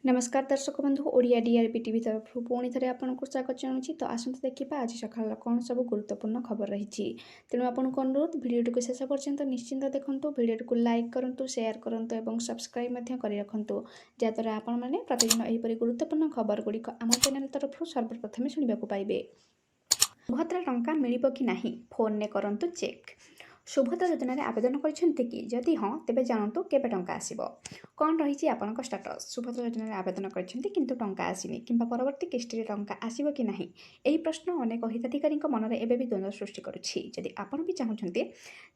नमस्कार दर्शक बंधु ओडिया डीआरपी टीवी तरफ पुणी थे आपको स्वागत चाहूँगी। तो आसत देखा आज सकाल कौन सब गुरुत्वपूर्ण खबर रही। तेणु आपको अनुरोध भिडियो को शेष पर्यंत निश्चिंत देखूँ, भिडियो को लाइक करूँ, शेयर करूँ और सब्सक्राइब कर रखुँ, जहाँद्वारा आपण मैंने प्रतिदिन यहपरी गुरुत्वपूर्ण खबर गुड़िक आम चैनल तरफ सर्वप्रथमे शुणा पाइबे। सुभद्रा टंका मिलिब कि नहीं फोन ने करंतु चेक। सुभद्रा योजन आवेदन करछन्ते कि जदि हाँ तेबे जानतु केबे टंका आसीबो। कौन रही आपनक स्टेटस। सुभद्रा योजन आवेदन करछन्ते किंतु टंका आसीनी किंबा परवर्ती किस्ती टंका आसीबो कि नहीं, एही प्रश्न अनेक हिताधिकारी मन में एबे भी द्वंद्व सृष्टि करुछि। जदि आपण भी चाहूछन्ते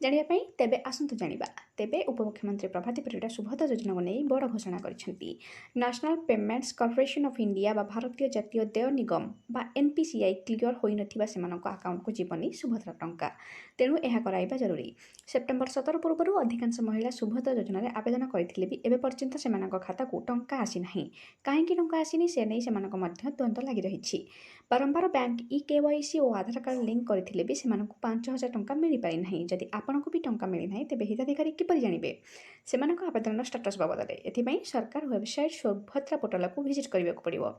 जानिया पई तेबे आसंतु जानिबा। तेबे उपमुख्यमंत्री प्रभाती परिडा सुभद्रा योजना को नहीं बड़ घोषणा करछन्ती। National payments corporation of India बा भारतीय जातीय देय निगम बा एनपीसीआई क्लियर होई नथिबा सेमानक अकाउंट को जीवनी सुभद्रा टंका। तेणु यह कराइबा जरूरी। सेप्टेम्बर 17 पूर्व अधिकांश महिला सुभद्रा योजन आवेदन करथिले भी एबे पर्यंत सेमानक खाता को टंका आसी नाही। काहेकि टंका आसीनी से नहीं सेमानक मध्य द्वंद्व लागि रहिछि। बारंबार बैंक केवाईसी और आधार कार्ड लिंक करथिले भी सेमानक 5000 टंका मिली पारि नाही। जदि आपनको भी टंका मिली नाही तेबे हिताधिकारी किपरि जानिबे सेमानक आवेदन स्टेटस बाबद। एथिପାଇଁ सरकार वेबसाइट सुभद्रा पोर्टाल को विजिट करबा पड़िबो।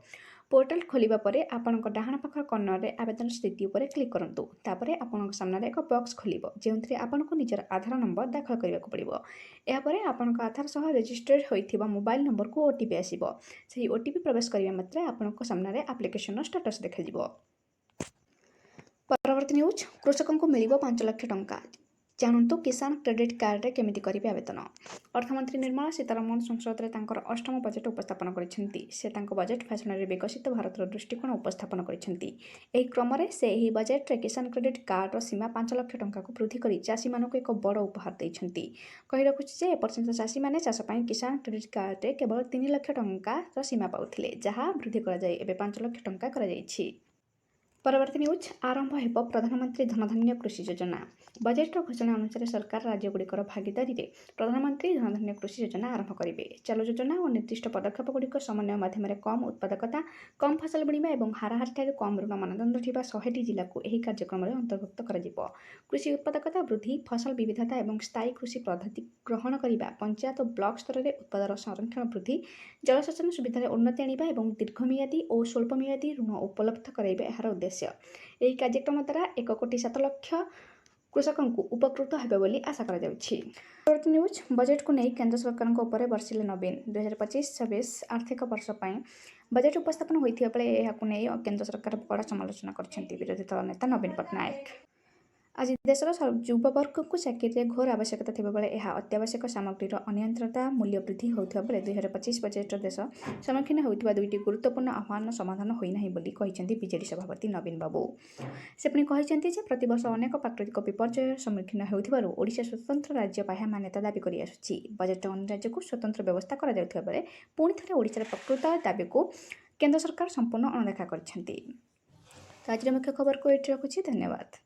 पोर्टाल खोलिबा परे आपनक डाहाण पाखर कर्नर रे आवेदन स्थिति उपर क्लिक करंतु। तापरे आपनक सामने एक बॉक्स खोलिबो जेउंथरे आपनको निजर आधार नंबर दाखल करबा पड़िबो। एहा परे आपनक आधार सह रजिस्टर्ड होइथिबा मोबाइल नंबर को ओटीपी आसीबो। सही ओटीपी प्रवेश करिया मात्रे आपनक सामने एप्लिकेशन स्टेटस देखाजिबो। परवर्ती न्यूज कृषकों को मिलिबो 5 लाख टंका। जानतु किसान क्रेडिट कार्ड रे केमिति करिबे आवेदन। अर्थमंत्री निर्मला सीतारमण संसद रे तांकर अष्टम बजेट उपस्थापन करिसेंती। से तांको बजेट भाषण रे विकसित भारत दृष्टिकोण उपस्थापन करिसेंती। एही क्रम रे से एही बजेट रे किसान क्रेडिट कार्ड रो सीमा 5 लाख टंका को वृद्धि करी चाषी मानक एक बड़ उपहार दैछंती। कहि रखुछि जे एपर्यंत चाषी माने चाष पई किसान क्रेडिट कार्ड रे केवल 3 लाख टंका रो सीमा पाउथिले, जहा वृद्धि करा जाय एबे 5 लाख टंका करा जायछि। परवर्ती न्यूज आरंभ हेब प्रधानमंत्री धनधान्य कृषि योजना। बजेट घोषणा अनुसार सरकार राज्यगुड़िकर भागीदारी में प्रधानमंत्री धनधान्य कृषि योजना आरंभ करेंगे। चालू योजना और निर्दिष्ट पदक्षेप गुड़िक समन्वय माध्यम कम उत्पादकता, कम फसल बुणवा और हाराहारी कम ऋण मानदंड थिबा 100टी जिला को यह कार्यक्रम अंतर्भुक्त कर। कृषि उत्पादकता वृद्धि, फसल विविधता और स्थायी कृषि पद्धति ग्रहण करने, पंचायत और ब्लॉक स्तर में उत्पादन संरक्षण वृद्धि, जलसेचन सुविधार उन्नति आने और दीर्घमियादी और स्वल्पमियादी ऋण उपलब्ध कराइबा यार उद्देश्य। यह कार्यक्रम द्वारा 1,07,00,000 कृषकों को उपकृत हेबे बोली आशा करा जाउछि। न्यूज बजेट को नहीं केंद्र सरकार ऊपर बर्षिले नवीन 2025-26 आर्थिक वर्ष पर बजेट उपस्थापन होता बेले यह केंद्र सरकार बड़ा समालोचना करछन्ती विरोधी दल नेता नवीन पट्टनायक। आज देशर युववर्ग को चाकरी घोर आवश्यकता थिबा बेले यह अत्यावश्यक सामग्रीर अनियंत्रित मूल्य वृद्धि होता बेले 2025 बजेट देश सम्मुखीन होता दुईटी गुरुत्वपूर्ण आह्वान समाधान होना बोली कहिसेंती बीजेडी सभापति नवीन बाबू। से पुणी कहिसेंती जे प्रतिवर्ष अनेक प्राकृतिक विपर्यय सम्मुखीन होउथिबारु ओडिशा स्वतंत्र राज्य पाह्या मान्यता दाबी करि आसुछि। बजेट अन्य राज्य को स्वतंत्र व्यवस्था करा जाउथिबा बेले पुणी थरे ओडिशार प्रकृत दाबी को केंद्र सरकार संपूर्ण अणदेखा करछन्ती। आज मुख्य खबर को एठी रखुछि। धन्यवाद।